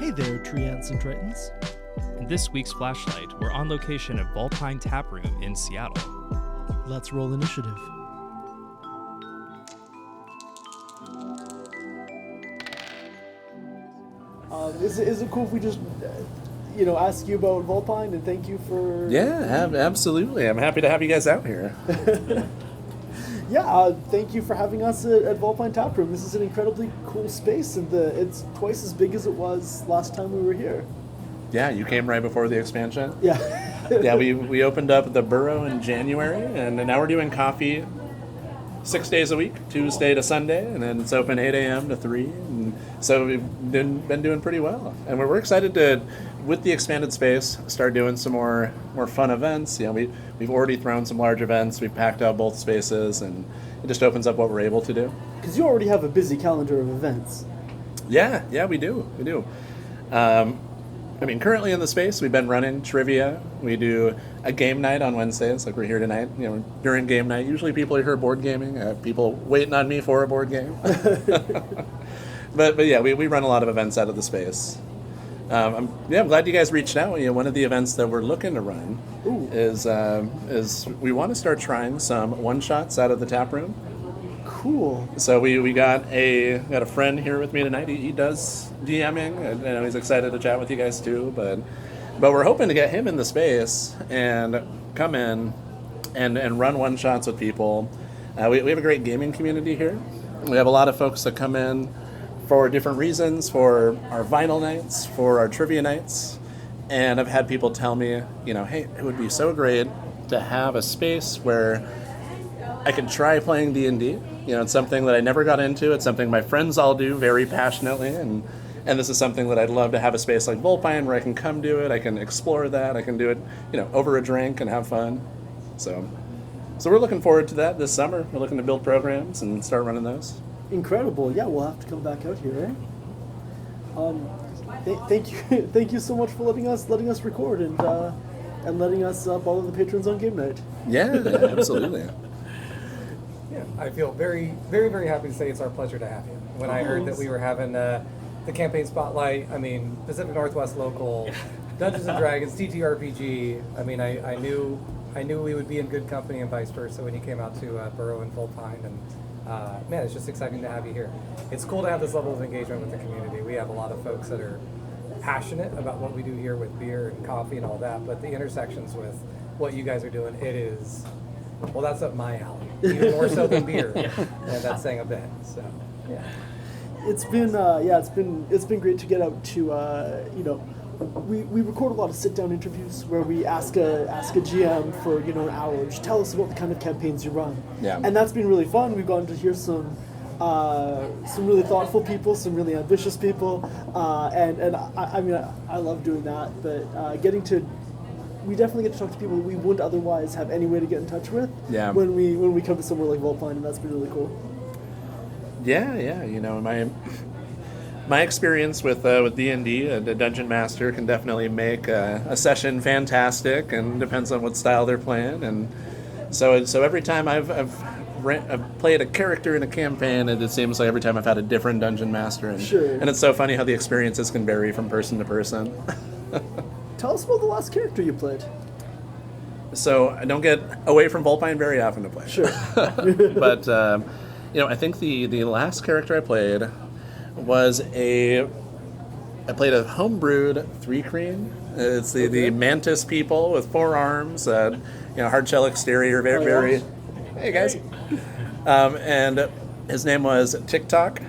Hey there, Treants and Tritons. In this week's Flashlight, we're on location at Vulpine Taproom in Seattle. Let's roll initiative. Is it cool if we just, ask you about Vulpine and thank you for... Yeah, absolutely. I'm happy to have you guys out here. Thank you for having us at Vulpine Taproom. This is an incredibly cool space, and it's twice as big as it was last time we were here. Yeah, you came right before the expansion. Yeah. Yeah, we opened up the Burrow in January, and now we're doing coffee 6 days a week, Tuesday to Sunday, and then it's open 8 a.m. to 3. And so we've been doing pretty well. And we're excited to, with the expanded space, start doing some more fun events. We've already thrown some large events. We've packed out both spaces, and it just opens up what we're able to do. Because you already have a busy calendar of events. Yeah, we do. Currently in the space, we've been running trivia. We do a game night on Wednesdays, like we're here tonight. During game night, usually people are here board gaming. People waiting on me for a board game. but yeah, we run a lot of events out of the space. I'm glad you guys reached out. One of the events that we're looking to run is we want to start trying some one shots out of the tap room. Cool. So we got a friend here with me tonight. He does DMing, and he's excited to chat with you guys too. But we're hoping to get him in the space and come in and run one shots with people. We have a great gaming community here. We have a lot of folks that come in for different reasons, for our vinyl nights, for our trivia nights, and I've had people tell me, hey, it would be so great to have a space where I can try playing D&D. It's something that I never got into. It's something my friends all do very passionately, and this is something that I'd love to have a space like Vulpine where I can come do it. I can explore that. I can do it, over a drink and have fun. So we're looking forward to that this summer. We're looking to build programs and start running those. Incredible. Yeah, we'll have to come back out here, Thank you so much for letting us record and letting us bother the patrons on game night. Yeah, absolutely. Yeah, I feel very, very, very happy to say it's our pleasure to have you. When I heard that we were having the campaign spotlight, Pacific Northwest local, Dungeons and Dragons, TTRPG. I knew we would be in good company and vice versa when you came out to Burrow and Vulpine, and it's just exciting to have you here. It's cool to have this level of engagement with the community. We have a lot of folks that are passionate about what we do here with beer and coffee and all that, but the intersections with what you guys are doing, that's up my alley, even more so than beer, and that's saying a bit. So, yeah. It's been great to get out to we record a lot of sit down interviews where we ask a GM for an hour. Just tell us about the kind of campaigns you run. Yeah. And that's been really fun. We've gotten to hear some really thoughtful people, some really ambitious people, and I love doing that. But we definitely get to talk to people we wouldn't otherwise have any way to get in touch with. Yeah. When we come to somewhere like Vulpine, and that's been really cool. Yeah. My experience with D&D, a dungeon master can definitely make a session fantastic, and depends on what style they're playing. And so every time I've played a character in a campaign, and it seems like every time I've had a different dungeon master. And, sure. And it's so funny how the experiences can vary from person to person. Tell us about the last character you played. So I don't get away from Vulpine very often to play. Sure. But I think the last character I played was I played a homebrewed 3-creen. It's the mantis people with 4 arms, hard shell exterior, very. Hey guys. And his name was TikTok.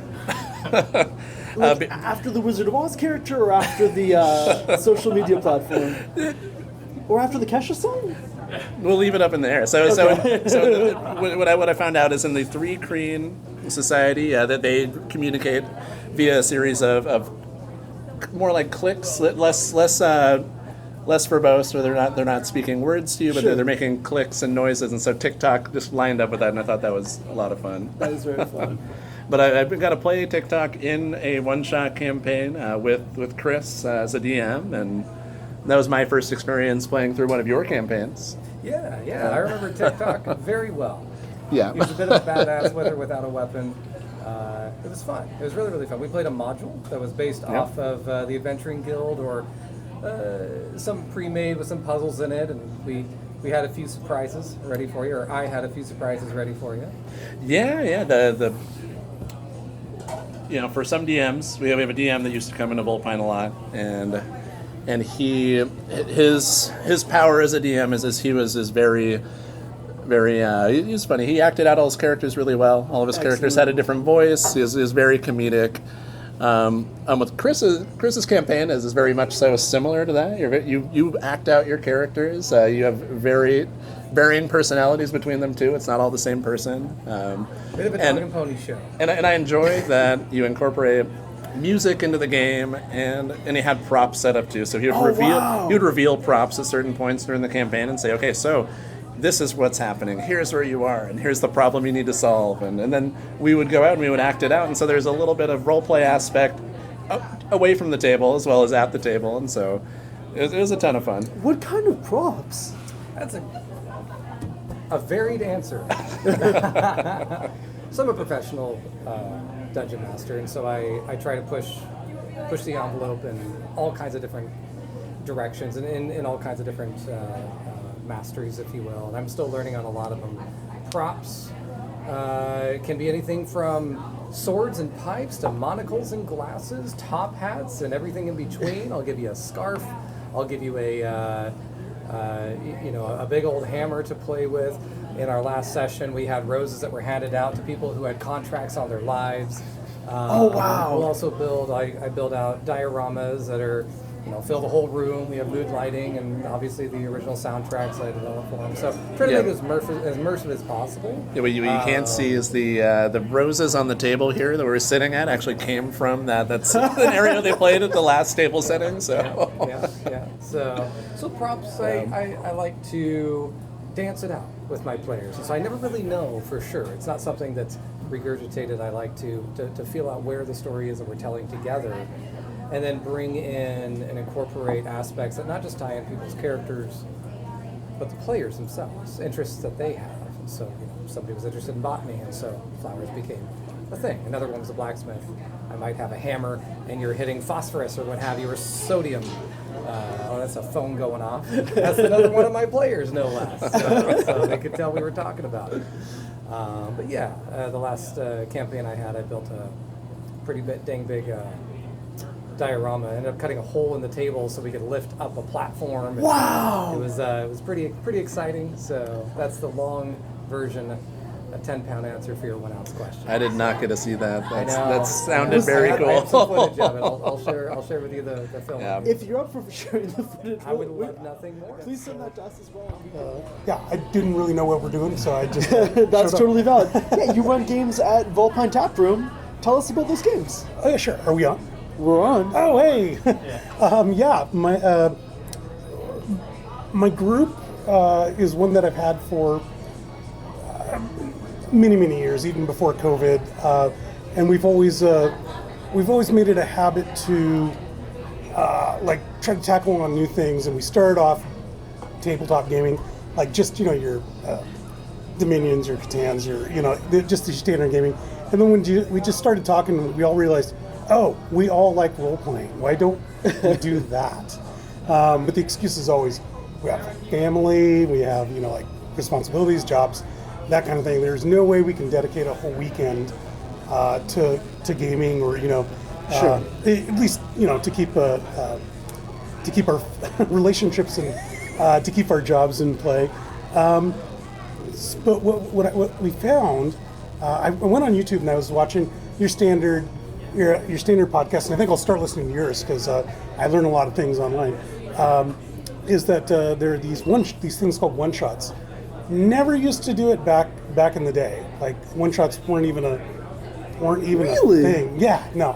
After the Wizard of Oz character, or after the social media platform, or after the Kesha song? We'll leave it up in the air. So what I found out is in the 3-creen society that they communicate via a series of more like clicks, less verbose, where they're not speaking words to you, but sure. they're making clicks and noises, and so TikTok just lined up with that, and I thought that was a lot of fun. That is very fun. But I've got to play TikTok in a one-shot campaign with Chris as a DM, and that was my first experience playing through one of your campaigns. Yeah, I remember TikTok very well. Yeah. He was a bit of a badass with or without a weapon. it was fun. It was really, really fun. We played a module that was based off of the Adventuring Guild, or some pre-made with some puzzles in it, and we had a few surprises ready for you, or I had a few surprises ready for you. Yeah. The for some DMs, we have a DM that used to come into Vulpine a lot, and his power as a DM is he was very he was funny. He acted out all his characters really well. All of his characters had a different voice. He was very comedic. With Chris's campaign is very much so similar to that. You act out your characters. You have very varying personalities between them too. It's not all the same person. Bit of a dog and pony show. And I enjoy that you incorporate music into the game, and he had props set up too. So he would reveal props at certain points during the campaign and say, okay, so this is what's happening. Here's where you are, and here's the problem you need to solve. And then we would go out and we would act it out. And so there's a little bit of role play aspect away from the table as well as at the table. And so it was a ton of fun. What kind of props? That's a varied answer. So I'm a professional dungeon master, and so I try to push the envelope in all kinds of different directions, and in all kinds of different masteries, if you will. And I'm still learning on a lot of them. Props can be anything from swords and pipes to monocles and glasses, top hats, and everything in between. I'll give you a scarf. I'll give you a big old hammer to play with. In our last session, we had roses that were handed out to people who had contracts on their lives. Oh, wow. We'll also I build out dioramas that are, fill the whole room. We have mood lighting and obviously the original soundtracks I developed for them. So try to make it as immersive as possible. Yeah, what you can't see is the roses on the table here that we're sitting at actually came from that's an area they played at the last table setting. So yeah. So props, I like to dance it out with my players. And so I never really know for sure. It's not something that's regurgitated. I like to feel out where the story is that we're telling together, and then bring in and incorporate aspects that not just tie in people's characters, but the players themselves, interests that they have. And so, somebody was interested in botany, and so flowers became a thing. Another one was a blacksmith. I might have a hammer, and you're hitting phosphorus or what have you, or sodium. That's a phone going off. That's another one of my players, no less. So they could tell we were talking about it. But yeah, the last campaign I had, I built a pretty dang big diorama. I ended up cutting a hole in the table so we could lift up a platform. Wow! It was pretty exciting. So that's the long version. A 10-pound answer for your 1 ounce question. I did not get to see that. That know. sounded very cool. I have some footage of it. I'll share with you the film. Yeah. If you're up for sharing the footage, I would love nothing more. Please send that to us as well. Yeah, I didn't really know what we're doing, so I just That's totally valid. Yeah, you run games at Vulpine Taproom. Tell us about those games. Oh yeah, sure. Are we on? We're on. Oh hey. My group is one that I've had for many years, even before COVID, and we've always made it a habit to try to tackle on new things. And we started off tabletop gaming, like just your Dominions, your Catans, just the standard gaming. And then when we just started talking, we all realized, oh, we all like role playing. Why don't we do that? But the excuse is always we have family, we have responsibilities, jobs, that kind of thing. There's no way we can dedicate a whole weekend to gaming, or Sure. at least to keep our relationships and to keep our jobs in play. But what we found, I went on YouTube and I was watching your standard podcast, and I think I'll start listening to yours because I learn a lot of things online. Is that there are these things called one shots. Never used to do it back in the day. Like one shots weren't even a thing. Yeah, no,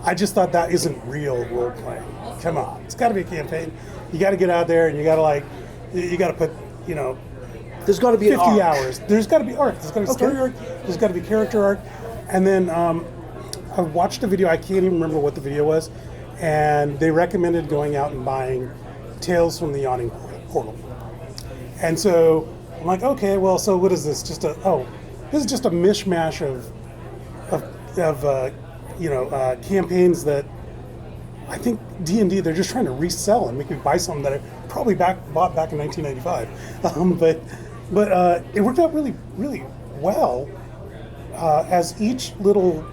I just thought that isn't real role playing. Come on, it's got to be a campaign. You got to get out there and you got to put There's got to be 50 an arc. hours. There's got to be arc. There's got to be story arc. There's got to be character arc. And then I watched a video. I can't even remember what the video was, and they recommended going out and buying Tales from the Yawning Portal. And so I'm like, okay, well, so what is this? This is just a mishmash of campaigns that I think D&D, they're just trying to resell and make me buy something that I probably bought back in 1995. But it worked out really, really well as each little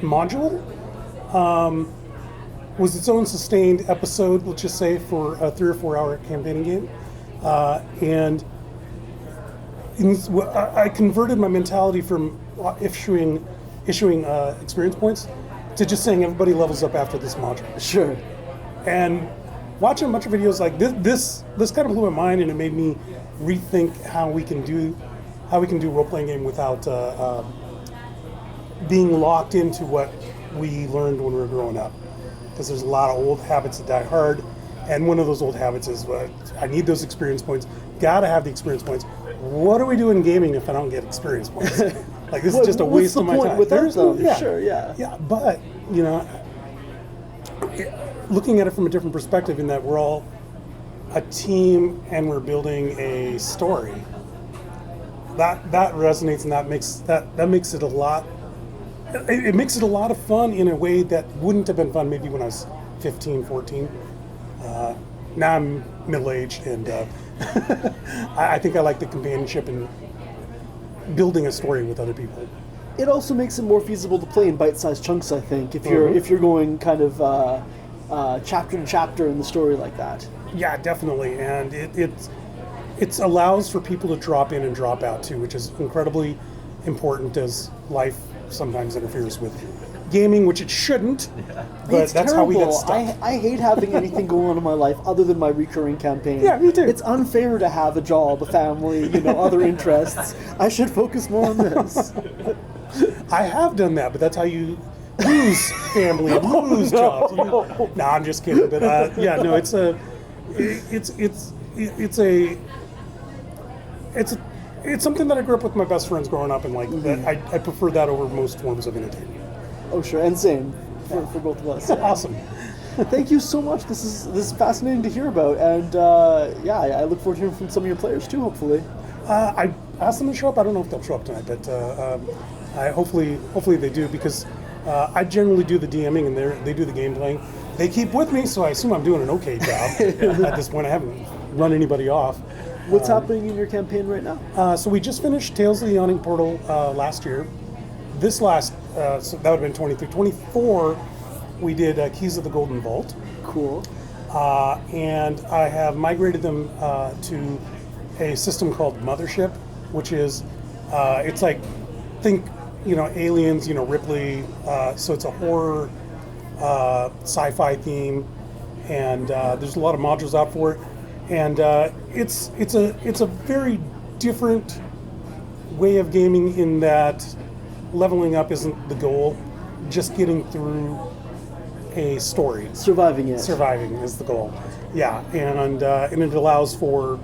module was its own sustained episode, let's just say, for a 3 or 4 hour campaigning game. And I converted my mentality from issuing experience points to just saying everybody levels up after this module. Sure. And watching a bunch of videos like this kind of blew my mind, and it made me rethink how we can do role-playing game without being locked into what we learned when we were growing up. Because there's a lot of old habits that die hard, and one of those old habits is I need those experience points. Gotta have the experience points. What do we do in gaming if I don't get experience points? Like, this is just a waste of my time. Without them? Yeah, Sure, yeah. Yeah, but looking at it from a different perspective, in that we're all a team and we're building a story. That resonates, and that makes it a lot. It makes it a lot of fun in a way that wouldn't have been fun maybe when I was 15, 14. Now I'm middle-aged, and I think I like the companionship and building a story with other people. It also makes it more feasible to play in bite-sized chunks, I think, if you're going kind of chapter to chapter in the story like that. Yeah, definitely, and it allows for people to drop in and drop out too, which is incredibly important, as life sometimes interferes with gaming, which it shouldn't. But It's that's terrible. how we get stuck. I hate having anything going on in my life other than my recurring campaign. Yeah, me too. It's unfair to have a job, a family, other interests. I should focus more on this. I have done that, but that's how you lose family and lose jobs. No, I'm just kidding. But it's something that I grew up with my best friends growing up, and that I prefer that over most forms of entertainment. Oh, sure, and same for both of us. Awesome. Thank you so much. This is fascinating to hear about, and I look forward to hearing from some of your players too. Hopefully, I asked them to show up. I don't know if they'll show up tonight, but hopefully they do, because I generally do the DMing and they do the game playing. They keep with me, so I assume I'm doing an okay job. At this point, I haven't run anybody off. what's happening in your campaign right now? So we just finished Tales of the Yawning Portal last year. So that would have been 23. 24, we did Keys of the Golden Vault. Cool. And I have migrated them to a system called Mothership, which is, it's like, think, aliens, Ripley. So it's a horror, sci-fi theme, and there's a lot of modules out for it. And it's a very different way of gaming, in that leveling up isn't the goal, just getting through a story. Surviving it. Surviving is the goal. Yeah, and it allows for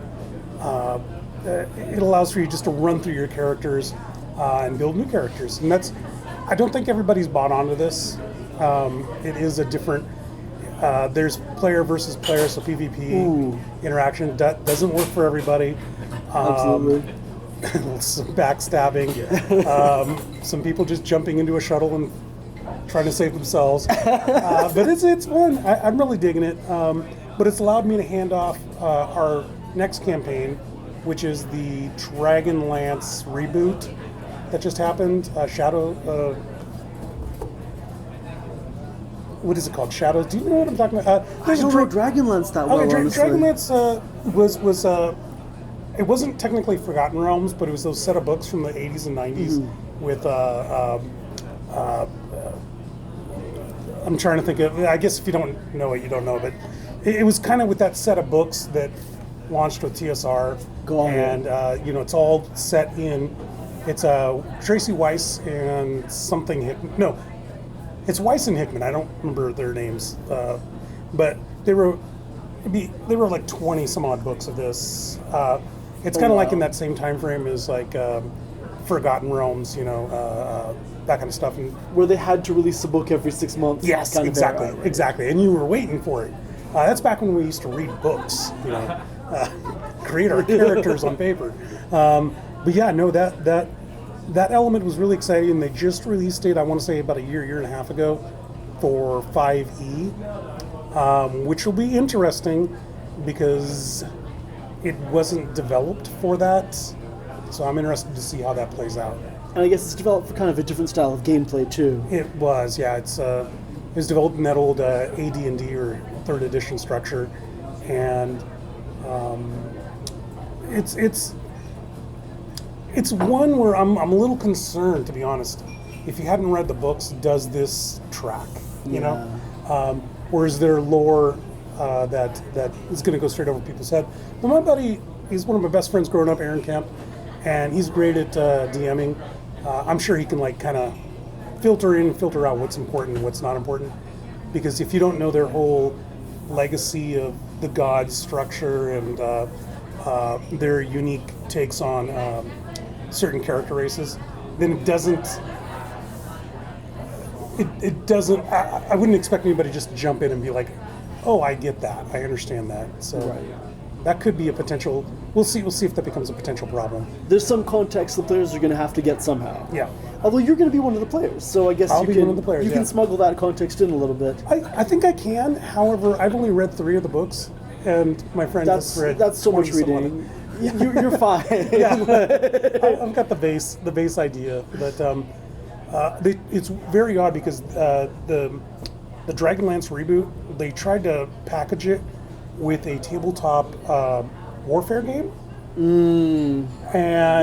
you just to run through your characters and build new characters. And I don't think everybody's bought onto this. It is a different. There's player versus player, so PvP interaction doesn't work for everybody. Absolutely. Some backstabbing. Some people just jumping into a shuttle and trying to save themselves. But it's fun. I'm really digging it. But it's allowed me to hand off our next campaign, which is the Dragonlance reboot that just happened. Shadow. What is it called? Shadows. Do you know what I'm talking about? I don't know Dragonlance that well, honestly. Dragonlance was it wasn't technically Forgotten Realms, but it was those set of books from the 80s and 90s with I'm trying to think of. I guess if you don't know it, you don't know. But it was kind of with that set of books that launched with TSR, and it's all set in. It's Tracy Weiss and something Hickman. No, it's Weiss and Hickman. I don't remember their names, but they were like 20 some odd books of this. It's kind of like in that same time frame as like Forgotten Realms, that kind of stuff. And where they had to release a book every 6 months. yes, kind exactly, of era. exactly. And you were waiting for it. That's back when we used to read books, create our characters on paper. But yeah, no, that that element was really exciting. They just released it, I want to say about a year and a half ago, for 5e, which will be interesting because it wasn't developed for that. So I'm interested to see how that plays out. And I guess it's developed for kind of a different style of gameplay too. It was, yeah. It was developed in that old AD&D or third edition structure, and it's one where I'm a little concerned, to be honest. If you hadn't read the books, does this track? You know, or is there lore that is going to go straight over people's head? But my buddy, he's one of my best friends growing up, Aaron Kemp, and he's great at DMing. I'm sure he can like kind of filter in, filter out what's important and what's not important. Because if you don't know their whole legacy of the god structure and their unique takes on certain character races, then it doesn't. It doesn't. I wouldn't expect anybody to just jump in and be like, "Oh, I get that. I understand that." So that could be a potential. We'll see. We'll see if that becomes a potential problem. There's some context the players are going to have to get somehow. Yeah. Although you're going to be one of the players, so I guess I'll you be can one of the players, you can yeah. smuggle that context in a little bit. I think I can. However, I've only read 3 of the books, and my friend has read. That's so much 20 some reading. You're fine. I've got the base idea, but it's very odd because the Dragonlance reboot, they tried to package it with a tabletop warfare game. And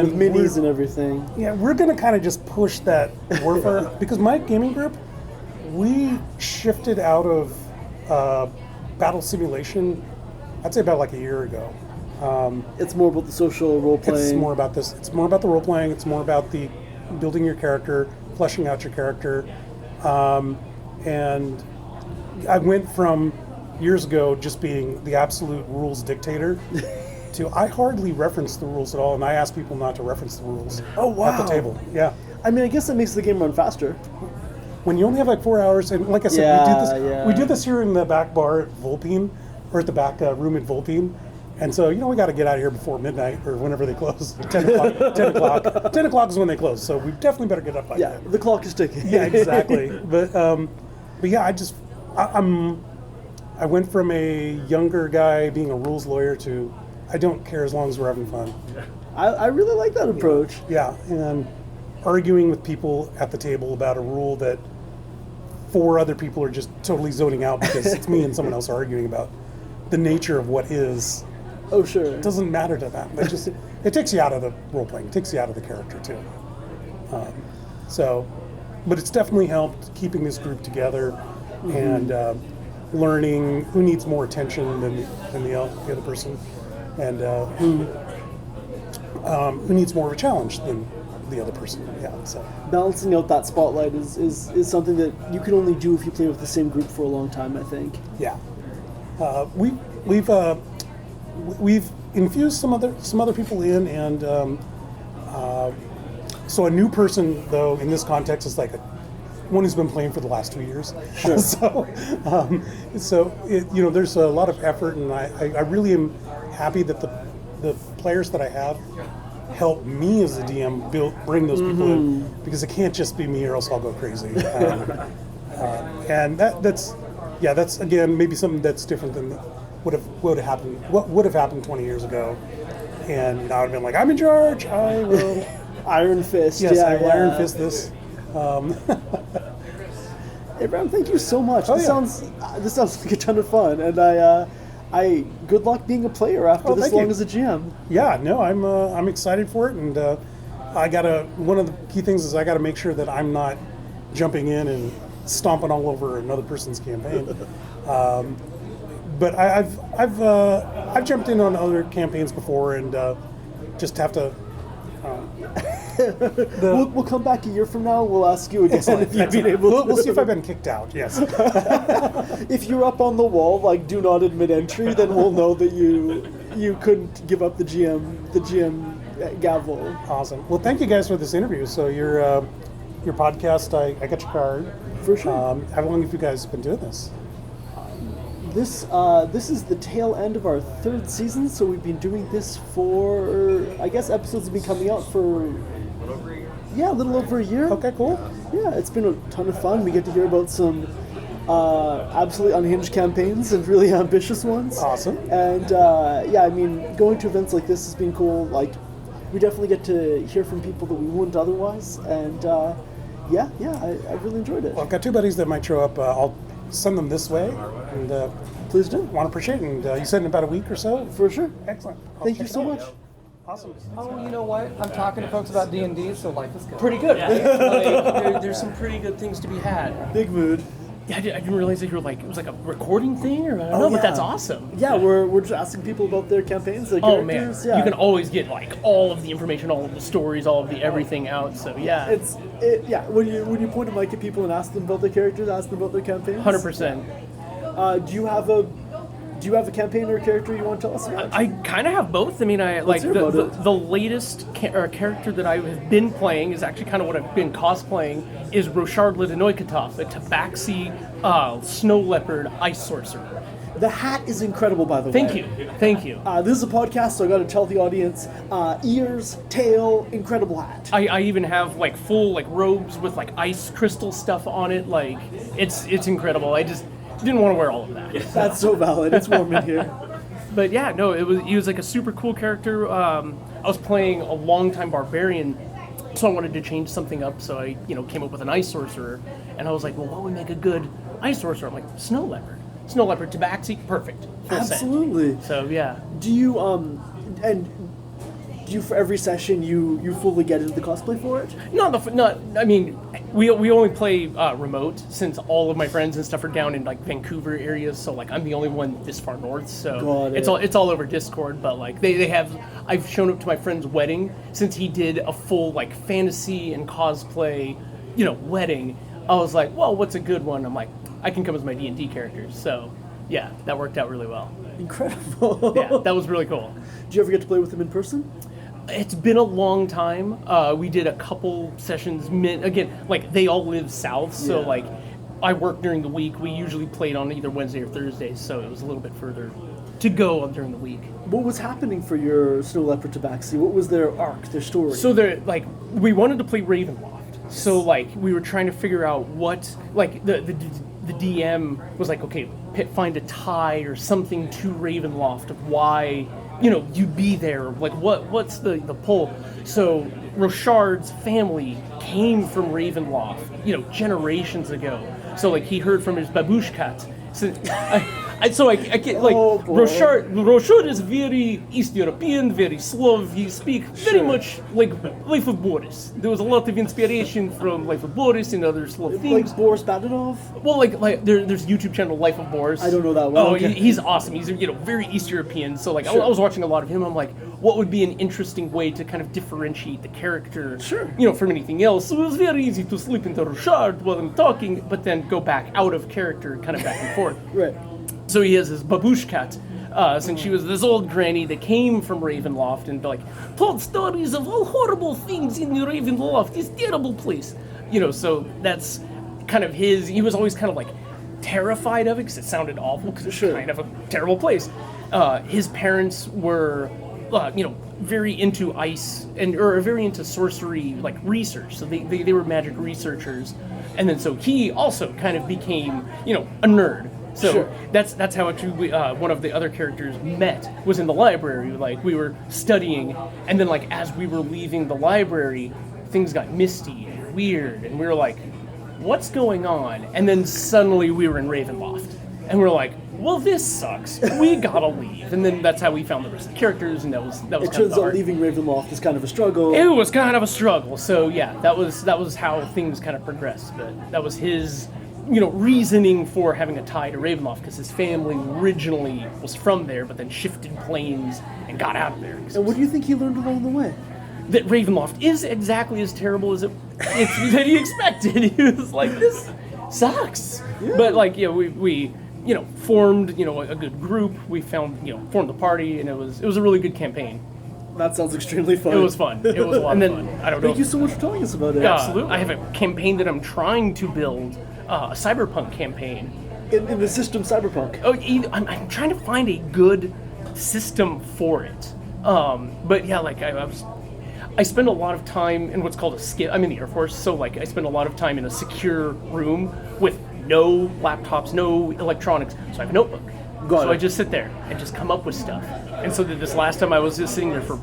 with minis and everything. Yeah, we're gonna kind of just push that warfare because my gaming group, we shifted out of battle simulation. I'd say about like a year ago. It's more about the social role playing. It's more about this. It's more about the role playing. It's more about the building your character, fleshing out your character, and I went from years ago just being the absolute rules dictator to I hardly reference the rules at all, and I ask people not to reference the rules. Oh wow! At the table, yeah. I mean, I guess that makes the game run faster. When you only have like 4 hours, and like I said, we do this here in the back bar at Vulpine, or at the back room at Vulpine. And so, we got to get out of here before midnight or whenever they close. 10 o'clock. 10 o'clock. 10 o'clock is when they close. So we definitely better get up by then. The clock is ticking. Yeah, exactly. But yeah, I went from a younger guy being a rules lawyer to I don't care as long as we're having fun. I really like that approach. Yeah, and arguing with people at the table about a rule that 4 other people are just totally zoning out because it's me and someone else arguing about the nature of what is. Oh, sure. It doesn't matter to them. It takes you out of the role playing. It takes you out of the character too. But it's definitely helped keeping this group together and learning who needs more attention than the other person, and who needs more of a challenge than the other person. Yeah. So balancing out that spotlight is something that you can only do if you play with the same group for a long time, I think. Yeah. We've infused some other people in, and so a new person though in this context is like one who's been playing for the last 2 years. Sure. so there's a lot of effort, and I really am happy that the players that I have help me as the DM bring those people in, because it can't just be me or else I'll go crazy. And that's again maybe something that's different than what would have happened 20 years ago, and I would have been like, I'm in charge. I will Iron Fist. Yes, I will Iron Fist this. Hey, Bram, thank you so much. This sounds like a ton of fun, and I good luck being a player after this long as a GM. Yeah, no, I'm excited for it, and one of the key things is I gotta make sure that I'm not jumping in and stomping all over another person's campaign. But I've jumped in on other campaigns before, and just have to. We'll come back a year from now. We'll ask you again if you've been able. We'll see if I've been kicked out. Yes. If you're up on the wall, like do not admit entry, then we'll know that you couldn't give up the GM gavel. Awesome. Well, thank you guys for this interview. So your podcast, I got your card. For sure. How long have you guys been doing this? This is the tail end of our 3rd season, so we've been doing this for, I guess episodes have been coming out for Yeah, a little over a year. Okay, cool. Yeah, it's been a ton of fun. We get to hear about some absolutely unhinged campaigns and really ambitious ones. Awesome. And yeah, I mean, going to events like this has been cool. Like, we definitely get to hear from people that we wouldn't otherwise. And yeah, I really enjoyed it. Well, I've got two buddies that might show up. I'll send them this way, and Please do. want to appreciate it. And you said in about a week or so? For sure. Excellent. I'll Thank you check so it out. much. Awesome. Oh, you know what? I'm talking to folks about D&D, so life is good. Pretty good. There's some pretty good things to be had. Big mood. Yeah, I didn't realize that you were like, it was like a recording thing, or I don't know, but that's awesome. Yeah, we're just asking people about their campaigns, their Oh man, characters. Yeah. you can always get like all of the information, all of the stories, all of the everything out. So yeah, Yeah, when you point a mic at people and ask them about their characters, ask them about their campaigns. 100%. Do you have a campaign or a character you want to tell us about? I kind of have both. I mean, I like hear about it. the latest character that I have been playing is actually kind of what I've been cosplaying is Roshard Lidenoikatov, a Tabaxi snow leopard ice sorcerer. The hat is incredible, by the way. Thank you. This is a podcast, so I got to tell the audience: ears, tail, incredible hat. I even have like full like robes with like ice crystal stuff on it. Like it's incredible. I just didn't want to wear all of that. That's so valid. It's warm in here. But yeah, no, he was like a super cool character. I was playing a longtime barbarian, so I wanted to change something up. So I came up with an ice sorcerer, and I was like, well, what would make a good ice sorcerer? I'm like, snow leopard, tabaxi, perfect, full set. Absolutely. So yeah. Do you for every session you fully get into the cosplay for it? I mean, we only play remote since all of my friends and stuff are down in like Vancouver areas. So like I'm the only one this far north. So Got it. it's all over Discord. But like they have, I've shown up to my friend's wedding since he did a full like fantasy and cosplay, wedding. I was like, well, what's a good one? I'm like, I can come as my D&D characters. So yeah, that worked out really well. Incredible. Yeah, that was really cool. Did you ever get to play with them in person? It's been a long time. We did a couple sessions. Again, like they all live south, so Yeah. like I work during the week. We usually played on either Wednesday or Thursday, so it was a little bit further to go during the week. What was happening for your Snow Leopard Tabaxi? What was their arc, their story? So we wanted to play Ravenloft. So like we were trying to figure out what like the DM was like, okay, find a tie or something to Ravenloft of why you'd be there. Like what's the pull? So Roshard's family came from Ravenloft, generations ago. So like he heard from his babushkat. So I get like Oh, boy. Roshard is very East European, very Slav. He speaks very much like Life of Boris. There was a lot of inspiration from Life of Boris and other Slav things. like Boris Badenov? Well, like there's a YouTube channel, Life of Boris. I don't know that one. Oh, Okay. he's awesome. He's very East European. So like Sure. I was watching a lot of him. I'm like, what would be an interesting way to kind of differentiate the character, Sure. from anything else? So it was very easy to slip into Roshard while I'm talking, but then go back out of character, kind of back and forth. Right. So he has his babushkat, since she was this old granny that came from Ravenloft and like told stories of all horrible things in Ravenloft, this terrible place. So that's kind of his. He was always kind of like terrified of it because it sounded awful because it's Sure. kind of a terrible place. His parents were, very into ice or very into sorcery, like research. So they were magic researchers, and then so he also kind of became, a nerd. So Sure. that's how actually one of the other characters met was in the library. Like we were studying, and then like as we were leaving the library, things got misty and weird, and we were like, "What's going on?" And then suddenly we were in Ravenloft, and we're like, "Well, this sucks. We gotta leave." And then that's how we found the rest of the characters, and that was It kind of turns the out arc. leaving Ravenloft is kind of a struggle. It was kind of a struggle. So yeah, that was how things kind of progressed. But that was his, reasoning for having a tie to Ravenloft because his family originally was from there, but then shifted planes and got out of there. And what do you think he learned along the way? That Ravenloft is exactly as terrible as that he expected. He was like, this sucks. Yeah. But like, we formed a good group. We formed the party, and it was a really good campaign. That sounds extremely fun. It was fun. It was a lot of fun. I don't know. Thank you so much for telling us about it. Absolutely. I have a campaign that I'm trying to build, a cyberpunk campaign. In the system Cyberpunk. Oh, I'm trying to find a good system for it. But yeah, like I spend a lot of time in what's called a skip. I'm in the Air Force, so like I spend a lot of time in a secure room with no laptops, no electronics. So I have a notebook. So I just sit there and just come up with stuff. And so this last time I was just sitting there for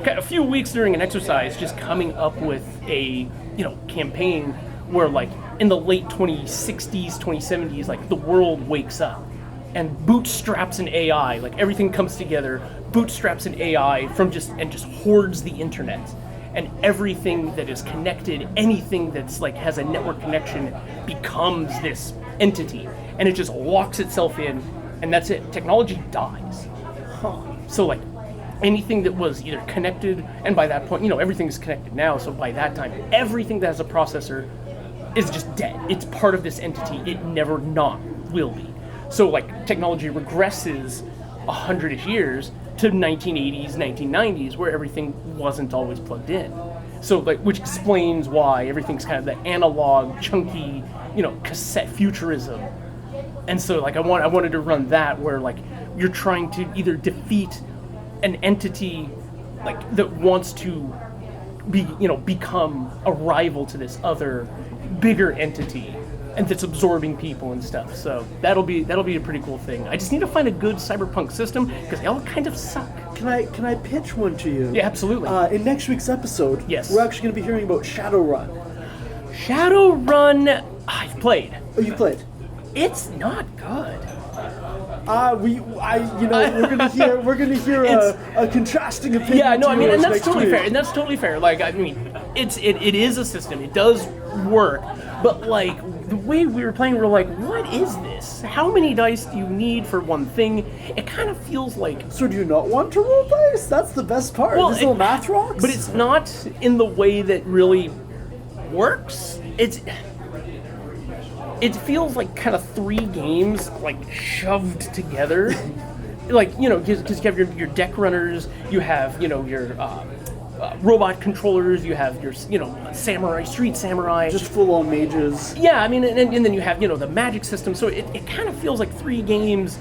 a few weeks during an exercise, just coming up with a campaign where like in the late 2060s, 2070s, like the world wakes up and bootstraps an AI, like everything comes together, bootstraps an AI from just hoards the internet. And everything that is connected, anything that's like has a network connection becomes this entity. And it just locks itself in, and that's it. Technology dies. So like anything that was either connected, and by that point, everything is connected now, so by that time, everything that has a processor is just dead. It's part of this entity. It never not will be. So like technology regresses 100-ish years to 1980s, 1990s, where everything wasn't always plugged in. So like, which explains why everything's kind of the analog, chunky, cassette futurism. And so like I wanted to run that where like you're trying to either defeat an entity like that wants to be become a rival to this other bigger entity and that's absorbing people and stuff. So that'll be a pretty cool thing. I just need to find a good cyberpunk system because they all kind of suck. Can I pitch one to you? Yeah, absolutely. In next week's episode, yes, we're actually going to be hearing about Shadowrun. Shadowrun, I've played. Oh, you played? It's not good. We're gonna hear a contrasting opinion. Yeah, no, I mean, and that's totally week. fair. And that's totally fair. Like, I mean, it is a system. It does work, but like the way we were playing, we're like, what is this? How many dice do you need for one thing? It kind of feels like. So do you not want to roll dice? That's the best part. Well, little math rocks. But it's not in the way that really works. It feels like kind of 3 games like shoved together, like because you have your deck runners, you have your robot controllers, you have your street samurai, just full on mages. Yeah, I mean, and then you have the magic system. So it kind of feels like 3 games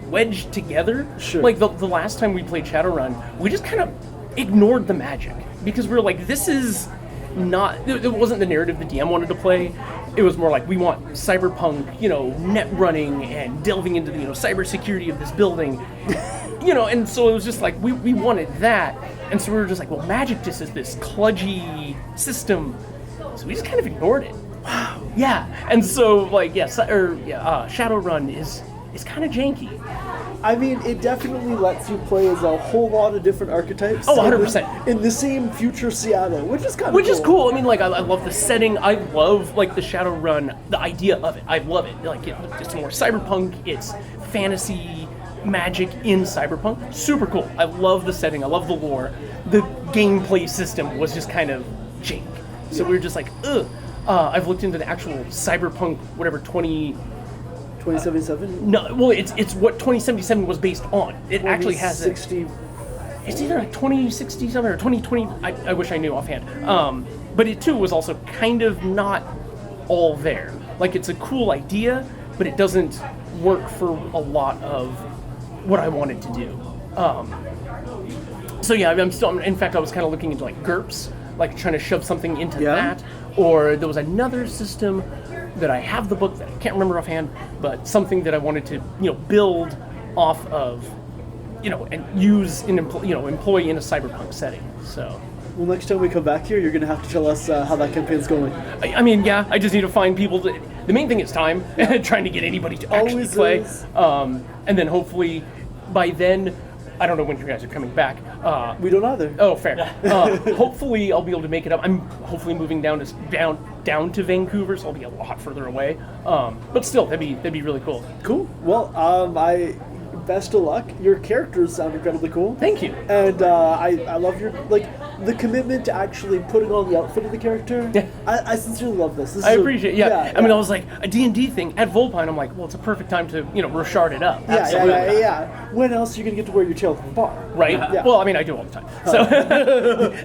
wedged together. Sure. Like the last time we played Shadowrun, we just kind of ignored the magic because we were like, this is not. It wasn't the narrative the DM wanted to play. It was more like we want cyberpunk, net running and delving into the cybersecurity of this building, and so it was just like we wanted that, and so we were just like, well, magic just is this kludgy system, so we just kind of ignored it. Wow. Yeah, and so like Shadowrun is kind of janky. I mean, it definitely lets you play as a whole lot of different archetypes. Oh, 100%. In the same future Seattle, which is kind of Which is cool. I mean, like, I love the setting. I love, like, the Shadowrun, the idea of it. I love it. Like, it's more cyberpunk. It's fantasy magic in cyberpunk. Super cool. I love the setting. I love the lore. The gameplay system was just kind of jank. So we were just like, ugh. I've looked into the actual cyberpunk, whatever, 2077? No, well, it's what 2077 was based on. It actually has 60. It's either like 2067 or 2020. I wish I knew offhand. But it too was also kind of not all there. Like, it's a cool idea, but it doesn't work for a lot of what I wanted to do. So yeah, I'm still. In fact, I was kind of looking into like GURPS, like trying to shove something into that. Or there was another system that I have the book that I can't remember offhand, but something that I wanted to build off of, and use employ in a cyberpunk setting. So. Well, next time we come back here, you're going to have to tell us how that campaign's going. I mean, yeah, I just need to find people to. The main thing is time, trying to get anybody to actually play. And then hopefully by then, I don't know when you guys are coming back. We don't either. Oh, fair. Hopefully I'll be able to make it up. I'm hopefully moving down to Vancouver, so I'll be a lot further away. But still, that'd be really cool. Cool. Well, best of luck. Your characters sound incredibly cool. Thank you. And I love your the commitment to actually putting on the outfit of the character. Yeah. I sincerely love this. I appreciate it. Yeah. I mean, I was like, a D&D thing at Vulpine, I'm like, well, it's a perfect time to, Rochard it up. Yeah. When else are you going to get to wear your tail to the bar? Right? Yeah. Well, I mean, I do all the time. So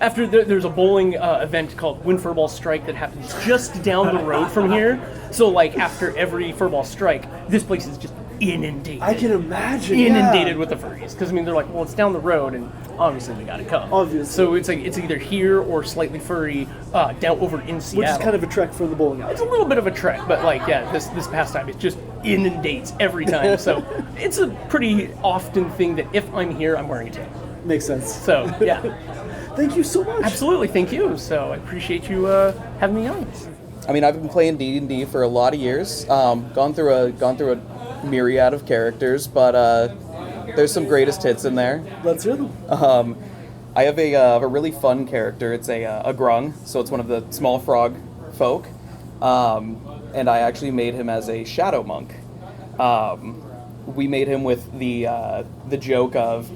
after there's a bowling event called Win Furball Strike that happens just down the road from here. So like after every Furball Strike, this place is just inundated. I can imagine. Inundated yeah. with the furries, because I mean they're like, well, it's down the road, and obviously they gotta come. Obviously. So it's like it's either here or slightly furry down over in Seattle. Which is kind of a trek for the bowling alley. It's a little bit of a trek, but like, yeah, this past time it just inundates every time. So it's a pretty often thing that if I'm here, I'm wearing a tail. Makes sense. So yeah, Thank you so much. absolutely, thank you. So I appreciate you having me on. I mean, I've been playing D&D for a lot of years. Gone through a myriad of characters, but there's some greatest hits in there. Let's hear them. I have a really fun character. It's a grung, so it's one of the small frog folk, and I actually made him as a shadow monk. We made him with the joke of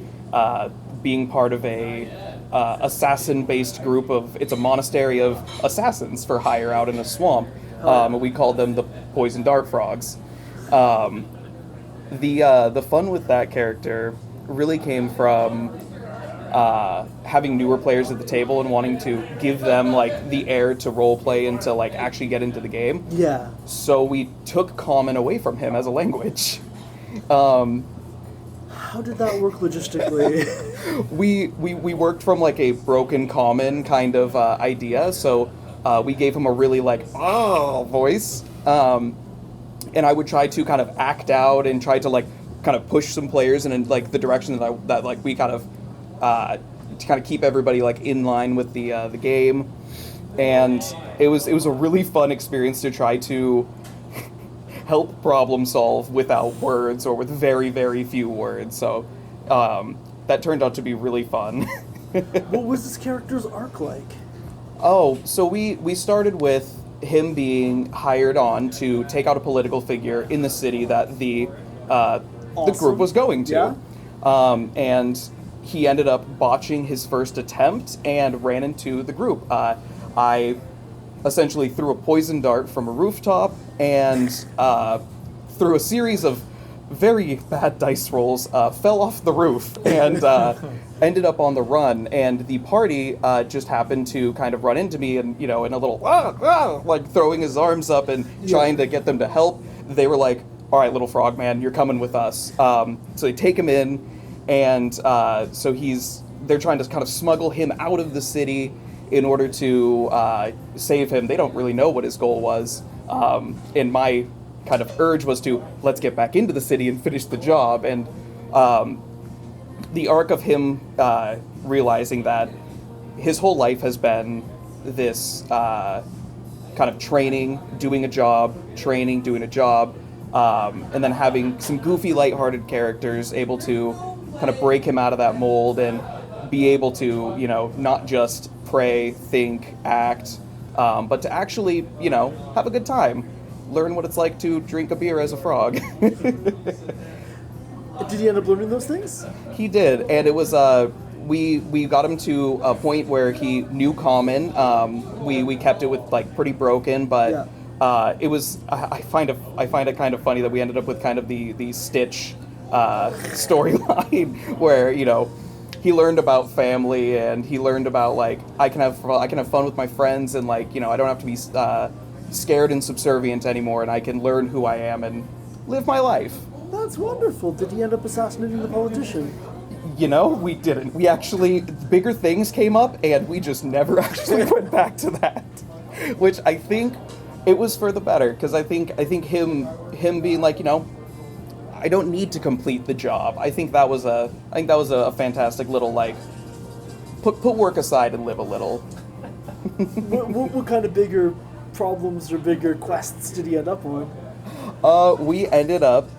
being part of a assassin-based group of. It's a monastery of assassins for hire out in a swamp. We called them the poison dart frogs. The fun with that character really came from having newer players at the table and wanting to give them like the air to role play and to like actually get into the game. Yeah. So we took common away from him as a language. How did that work logistically? We worked from like a broken common kind of idea. So we gave him a really like voice. And I would try to kind of act out and try to like kind of push some players in like the direction that like we kind of to kind of keep everybody like in line with the game. And it was a really fun experience to try to help problem solve without words or with very, very few words. So that turned out to be really fun. What was this character's arc like? Oh, so we started with him being hired on to take out a political figure in the city that the group was going to. Yeah. And he ended up botching his first attempt and ran into the group. I essentially threw a poison dart from a rooftop and through a series of very bad dice rolls, fell off the roof and ended up on the run. And the party just happened to kind of run into me and, in a little, like throwing his arms up and trying to get them to help. They were like, all right, little frog man, you're coming with us. So they take him in and so they're trying to kind of smuggle him out of the city in order to save him. They don't really know what his goal was. And my kind of urge was to, let's get back into the city and finish the job. And the arc of him realizing that his whole life has been this kind of training, doing a job, training, doing a job, and then having some goofy, lighthearted characters able to kind of break him out of that mold and be able to, not just pray, think, act, but to actually, have a good time. Learn what it's like to drink a beer as a frog. Did he end up learning those things? He did, and it was we got him to a point where he knew common. We kept it with like pretty broken, but it was I find it kind of funny that we ended up with kind of the Stitch storyline where he learned about family and he learned about like I can have fun with my friends and like I don't have to be scared and subservient anymore, and I can learn who I am and live my life. That's wonderful. Did he end up assassinating the politician? We didn't. We actually, bigger things came up, and we just never actually went back to that. Which I think it was for the better, because I think him being like, I don't need to complete the job. I think that was a a fantastic little like put work aside and live a little. What kind of bigger problems or bigger quests did he end up on? We ended up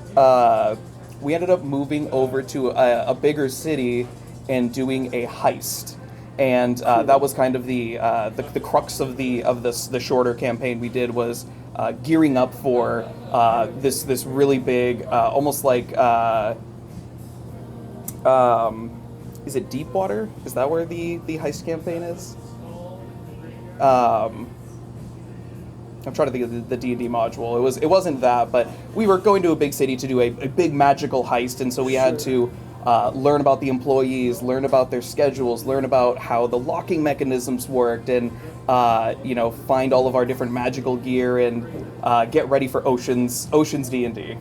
moving over to a bigger city and doing a heist, and that was kind of the crux of the shorter campaign we did was gearing up for this really big, almost like is it Deepwater? Is that where the heist campaign is? I'm trying to think of the D&D module. It wasn't that, but we were going to a big city to do a big magical heist, and so we had to learn about the employees, learn about their schedules, learn about how the locking mechanisms worked, and find all of our different magical gear and get ready for Ocean's D&D.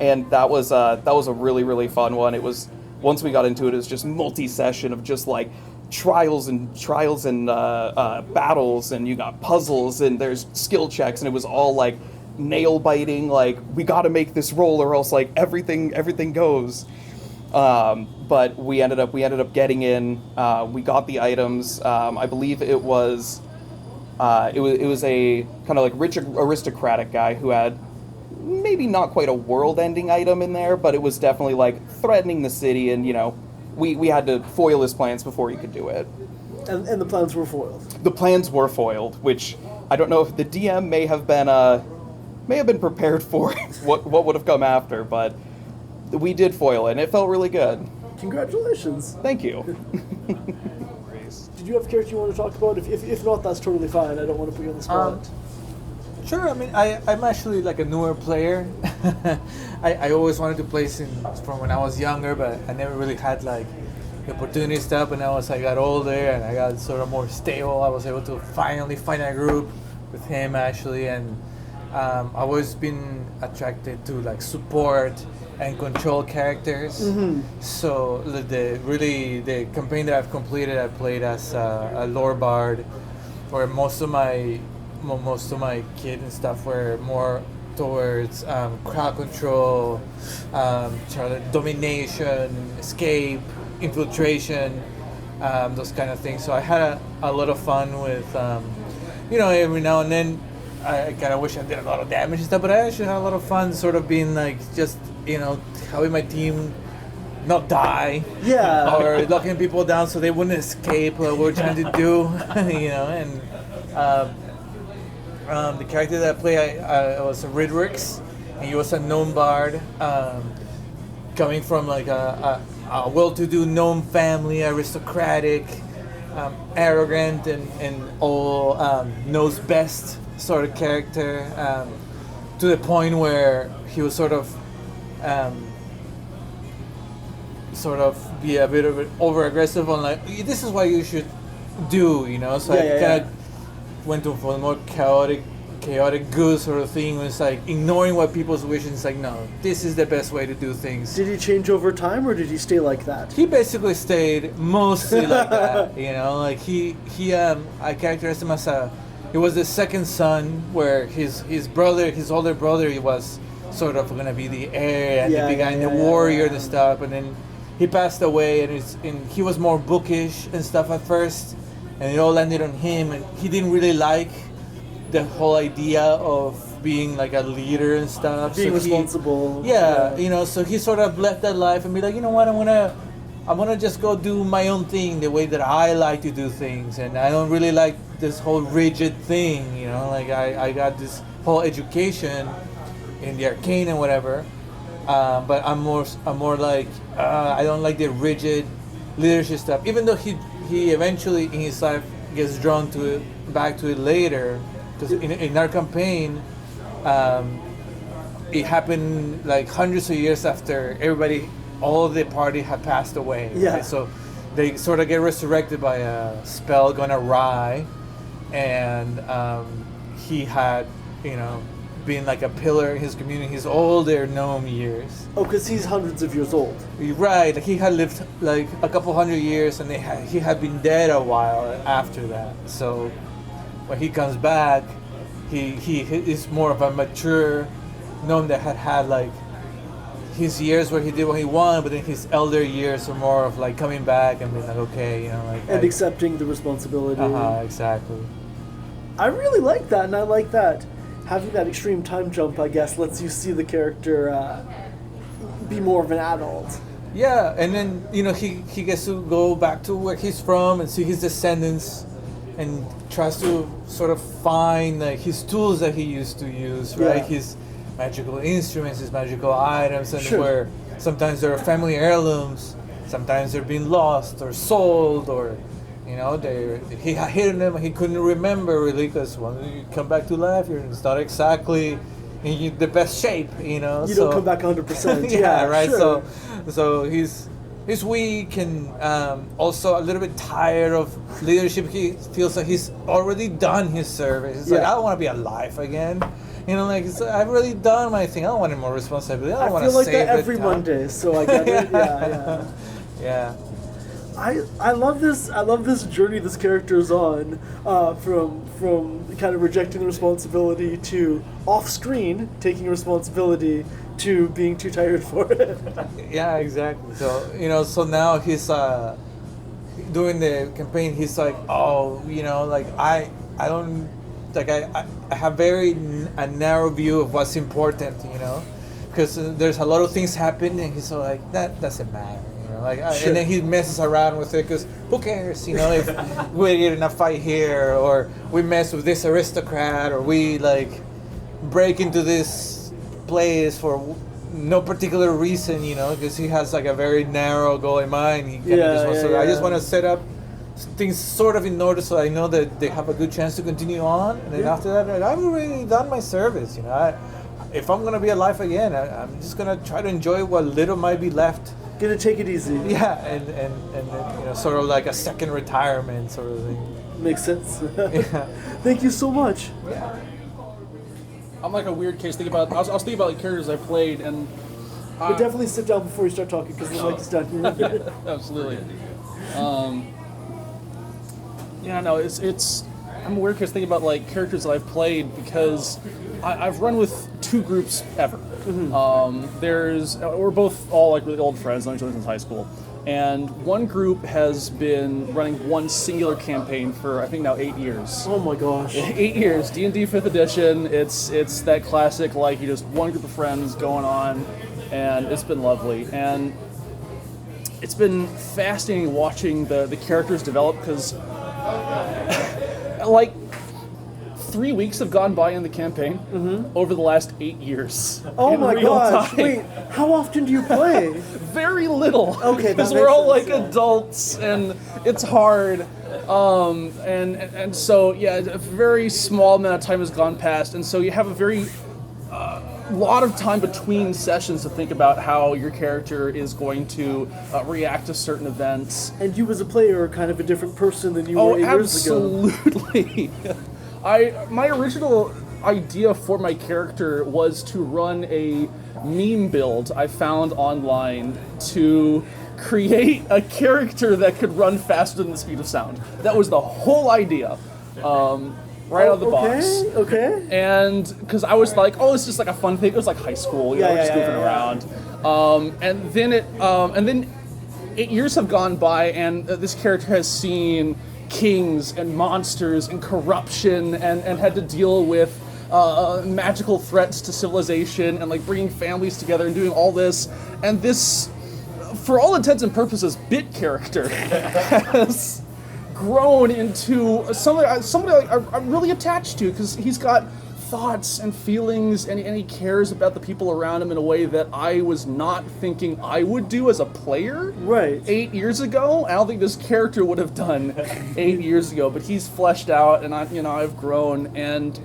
And that was a really, really fun one. It was, once we got into it, it was just multi-session of just like trials and battles, and you got puzzles and there's skill checks, and it was all like nail biting, like we got to make this roll or else like everything goes. But we ended up getting in. We got the items. I believe it was a kind of like rich aristocratic guy who had maybe not quite a world-ending item in there, but it was definitely like threatening the city, and we had to foil his plans before he could do it. And the plans were foiled. The plans were foiled, which I don't know if the DM may have been prepared for what would have come after, but we did foil it, and it felt really good. Congratulations. Thank you. Did you have a character you want to talk about? If not, that's totally fine. I don't want to put you on the spot. Sure. I mean, I'm actually like a newer player. I always wanted to play from when I was younger, but I never really had like the opportunity to step. And now as I got older and I got sort of more stable, I was able to finally find a group with him actually. And I've always been attracted to like support and control characters. Mm-hmm. So the campaign that I've completed, I played as a lore bard, where most of my kit and stuff were more towards crowd control, domination, escape, infiltration, those kind of things. So I had a lot of fun with, every now and then I kind of wish I did a lot of damage and stuff, but I actually had a lot of fun sort of being like just, having my team not die. Yeah. Or locking people down so they wouldn't escape what we're trying to do, and the character that I play, I was Ridrix, and he was a gnome bard, coming from like a well-to-do gnome family, aristocratic, arrogant, and all knows best sort of character, to the point where he was sort of be a bit of over-aggressive on like, this is what you should do, so I kind of went to for a more chaotic good sort of thing. It was like ignoring what people's wishes. It's like, no, this is the best way to do things. Did he change over time, or did he stay like that? He basically stayed mostly like that, like I characterized him as he was the second son, where his older brother, he was sort of going to be the heir and the warrior and stuff, and then he passed away, and he was more bookish and stuff at first, and it all landed on him, and he didn't really like the whole idea of being like a leader and stuff. Being responsible. So he sort of left that life and be like, you know what, I'm gonna just go do my own thing the way that I like to do things, and I don't really like this whole rigid thing, like I got this whole education in the arcane and whatever, but I'm more like I don't like the rigid leadership stuff, even though he eventually in his life gets drawn to it, back to it later, because in our campaign, it happened like hundreds of years after all of the party had passed away. Yeah. Right? So they sort of get resurrected by a spell gone awry, and he had, been like a pillar in his community his older gnome years. Oh, because he's hundreds of years old. Right, he had lived like a couple hundred years, and he had been dead a while after that. So when he comes back, he is more of a mature gnome that had like his years where he did what he wanted, but then his elder years are more of like coming back and being like, okay, and accepting the responsibility. Exactly. I really like that, and I like that having that extreme time jump, I guess, lets you see the character be more of an adult. Yeah, and then he gets to go back to where he's from and see his descendants, and tries to sort of find his tools that he used to use, right? Yeah. His magical instruments, his magical items, and Sure. where sometimes they're family heirlooms, sometimes they're being lost or sold, or he had hidden them and he couldn't remember really, because when you come back to life, it's not exactly in the best shape, you know. You so, don't come back 100%. yeah, right. Sure. So he's weak and also a little bit tired of leadership. He feels like he's already done his service. He's like, I don't want to be alive again. You know, like I've already done my thing. I don't want any more responsibility. I don't want feel to like save that every the time. Monday, so I get it. Yeah. Yeah. I love this journey this character is on, from kind of rejecting the responsibility to off screen taking responsibility to being too tired for it. Yeah, exactly. So so now he's doing the campaign. He's like, oh, like I don't like I have a narrow view of what's important, because there's a lot of things happen, and he's like that doesn't matter. And then he messes around with it because who cares, if we get in a fight here, or we mess with this aristocrat, or we break into this place for no particular reason, because he has a very narrow goal in mind. I just want to set up things sort of in order so I know that they have a good chance to continue on, and then after that, I've already done my service. If I'm gonna be alive again, I'm just gonna try to enjoy what little might be left. Gonna take it easy. Yeah, and sort of like a second retirement sort of thing. Makes sense. Yeah. Thank you so much. Yeah. I'm like a weird case. I was thinking about characters I played, and But definitely sit down before you start talking because the mic is down here. absolutely. It's I'm a weird case thinking about characters that I've played because I've run with two groups ever. We're both all really old friends, known each other since high school, and one group has been running one singular campaign for I think now 8 years. Oh my gosh! 8 years, D&D 5th edition. It's that classic you just one group of friends going on, and it's been lovely, and it's been fascinating watching the characters develop because 3 weeks have gone by in the campaign over the last 8 years. Oh in my real gosh! time. Wait, how often do you play? Very little. Okay, because that we're makes all sense, yeah. adults and it's hard. And so a very small amount of time has gone past, and so you have a very lot of time between sessions to think about how your character is going to react to certain events. And you as a player are kind of a different person than you were 8 years ago. Absolutely. My original idea for my character was to run a meme build I found online to create a character that could run faster than the speed of sound. That was the whole idea. Right out of the box. Okay. And because I was like, oh, it's just a fun thing. It was high school, just goofing around. And then 8 years have gone by, and this character has seen kings and monsters and corruption, and had to deal with magical threats to civilization, and bringing families together and doing all this. And this, for all intents and purposes, bit character has grown into somebody I'm really attached to because he's got thoughts and feelings and he cares about the people around him in a way that I was not thinking I would do as a player. Right. 8 years ago, I don't think this character would have done 8 years ago. But he's fleshed out, and I've grown, and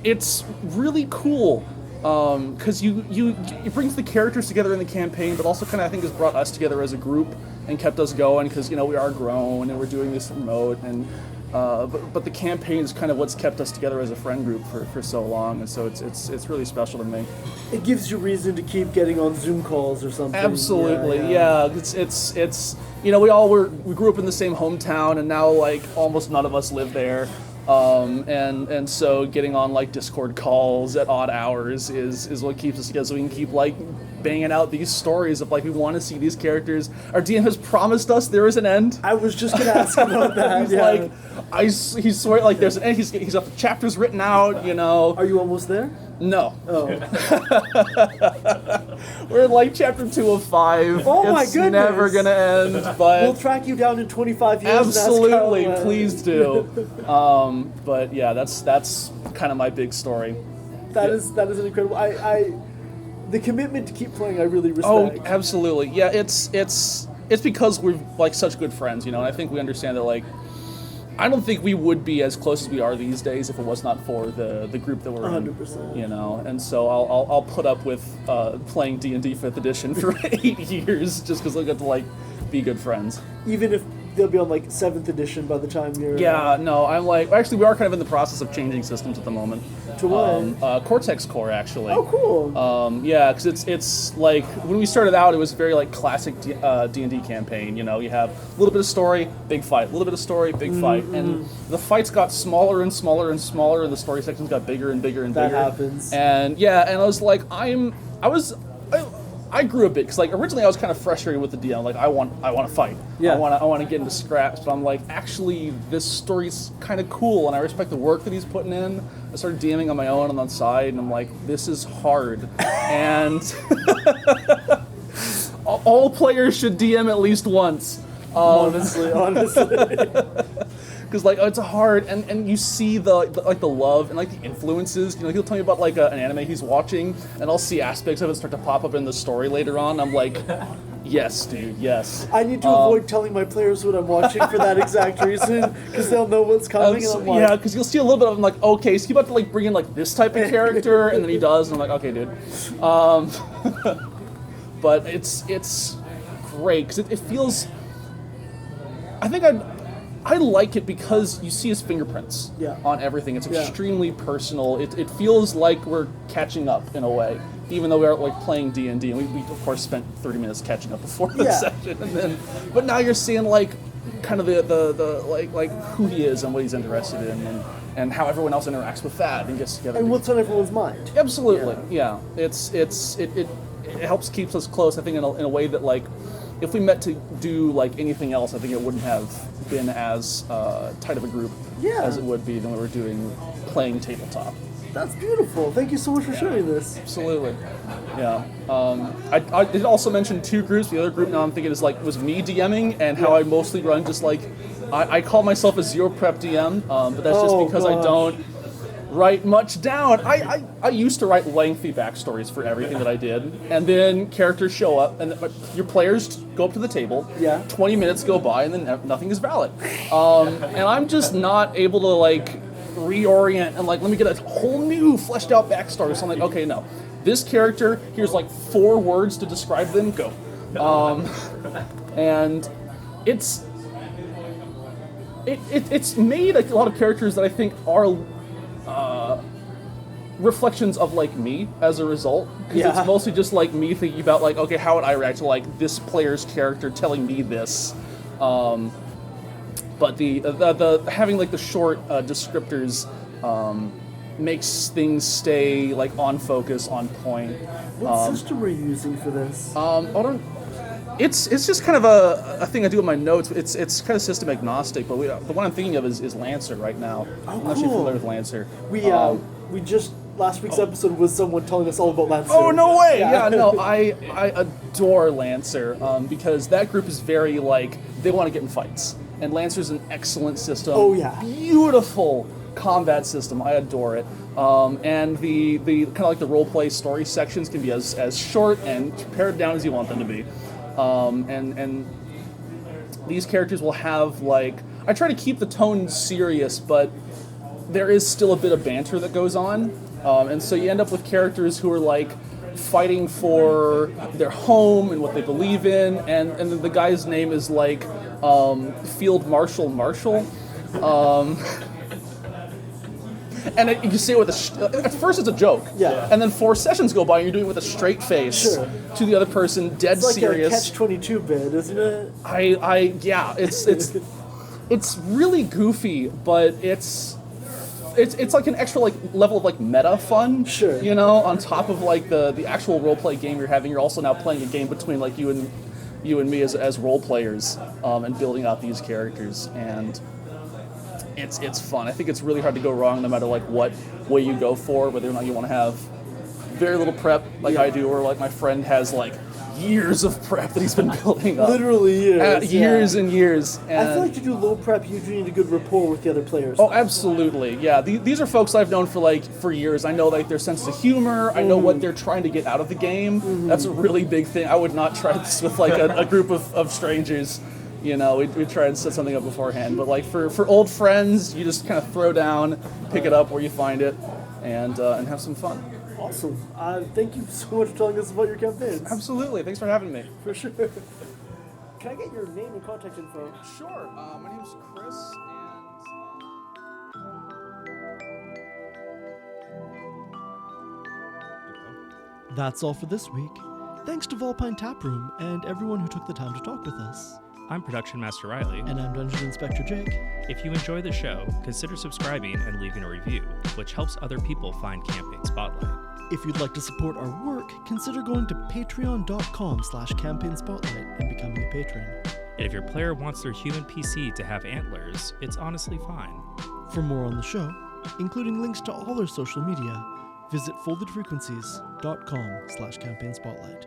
it's really cool. Because it brings the characters together in the campaign, but also I think has brought us together as a group and kept us going because we are grown and we're doing this remote, and but the campaign is kind of what's kept us together as a friend group for so long, and so it's really special to me. It gives you reason to keep getting on Zoom calls or something. Absolutely, yeah. It's we grew up in the same hometown, and now almost none of us live there. And so getting on Discord calls at odd hours is what keeps us together, so we can keep banging out these stories of we want to see these characters. Our DM has promised us there is an end. I was just gonna ask about that. He's he swear there's an end. He's got the chapters written out. Are you almost there? No. Oh. We're in chapter 2 of 5. Oh my it's goodness. never gonna end, but we'll track you down in 25 years. absolutely, And ask how, please do. But yeah, that's kind of my big story. That is an incredible. The commitment to keep playing, I really respect. Oh, absolutely. Yeah, it's because we're such good friends, and I think we understand that I don't think we would be as close as we are these days if it was not for the group that we're 100%. in. You know, and so I'll put up with playing D&D 5th edition for 8 years just because I get to like be good friends. Even if they'll be on like 7th edition by the time you're. Yeah, no, I'm like actually we are kind of in the process of changing systems at the moment. To what? Cortex Core actually. Oh, cool. Yeah, because it's like when we started out, it was very like classic D&D campaign. You know, you have a little bit of story, big fight, a little bit of story, big fight, and the fights got smaller and smaller and smaller, and the story sections got bigger and bigger and bigger. That happens. And yeah, and I was like, I grew a bit because like originally I was kind of frustrated with the DM. Like I want to fight. Yeah. I want to get into scraps. But I'm like, actually, this story's kind of cool, and I respect the work that he's putting in. I started DMing on my own and on the side, and I'm like, this is hard, and all players should DM at least once. Honestly. Because like it's hard, and you see the love and like the influences. You know, he'll tell me about like an anime he's watching, and I'll see aspects of it start to pop up in the story later on. I'm like, yes, dude, yes. I need to avoid telling my players what I'm watching for that exact reason, because they'll know what's coming. And I'm like, yeah, because you'll see a little bit of him like, okay, so he about to like bring in like this type of character, and then he does, and I'm like, okay, dude. But it's great because it feels. I think I like it because you see his fingerprints on everything. It's extremely personal. It feels like we're catching up in a way, even though we aren't like playing D&D. And we of course spent 30 minutes catching up before the session, and then but now you're seeing like kind of the like who he is and what he's interested in, and how everyone else interacts with that and gets together. and what's on everyone's mind. Absolutely, yeah. It helps keeps us close. I think in a way that like. If we met to do like anything else, I think it wouldn't have been as tight of a group as it would be than we were playing tabletop. That's beautiful. Thank you so much for sharing this. Absolutely. Yeah. I did also mention 2 groups. The other group now I'm thinking is like was me DMing and how I mostly run just like I call myself a 0 prep DM, but that's just because I don't write much down. I used to write lengthy backstories for everything that I did, and then characters show up, and your players go up to the table. 20 minutes go by, and then nothing is valid. And I'm just not able to like reorient and like let me get a whole new fleshed out backstory. So I'm like, okay, no, this character here's like 4 words to describe them. Go, and it's made a lot of characters that I think are. Reflections of like me as a result, because it's mostly just like me thinking about like, okay, how would I react to like this player's character telling me this, but the having like the short descriptors makes things stay like on focus, on point. What system are you using for this? It's just kind of a thing I do in my notes. It's kind of system agnostic, but the one I'm thinking of is Lancer right now. I'm not sure if you're familiar with Lancer. We just last week's episode was someone telling us all about Lancer. Oh no way! Yeah, no, I adore Lancer because that group is very like they want to get in fights, and Lancer's an excellent system. Oh yeah, beautiful combat system. I adore it. And the kind of like the role play story sections can be as short and pared down as you want them to be. And these characters will have like I try to keep the tone serious, but there is still a bit of banter that goes on, and so you end up with characters who are like fighting for their home and what they believe in, and then the guy's name is like Field Marshal Marshall. And you say it with at first it's a joke, and then 4 sessions go by and you're doing it with a straight face to the other person, dead it's like serious. It's like a Catch-22 bit, isn't it? It's really goofy, but it's like an extra like level of like meta fun, you know, on top of like the actual role play game you're having. You're also now playing a game between like you and me as role players, and building out these characters, and it's fun. I think it's really hard to go wrong no matter like what way you go for, whether or not you want to have very little prep like I do, or like my friend has like years of prep that he's been building up. Literally years. Years and years. And I feel like to do low prep, you do need a good rapport with the other players. Oh, absolutely. Yeah, these are folks I've known for years. I know like their sense of humor. I know what they're trying to get out of the game. That's a really big thing. I would not try this with like a group of strangers. You know, we try and set something up beforehand. But like for old friends, you just kind of throw down, pick it up where you find it, and have some fun. Awesome. Thank you so much for telling us about your campaigns. Absolutely. Thanks for having me. For sure. Can I get your name and contact info? Sure. My name's Chris, That's all for this week. Thanks to Vulpine Taproom and everyone who took the time to talk with us. I'm Production Master Riley. And I'm Dungeon Inspector Jake. If you enjoy the show, consider subscribing and leaving a review, which helps other people find Campaign Spotlight. If you'd like to support our work, consider going to patreon.com/campaignspotlight and becoming a patron. And if your player wants their human PC to have antlers, it's honestly fine. For more on the show, including links to all our social media, visit foldedfrequencies.com/campaignspotlight.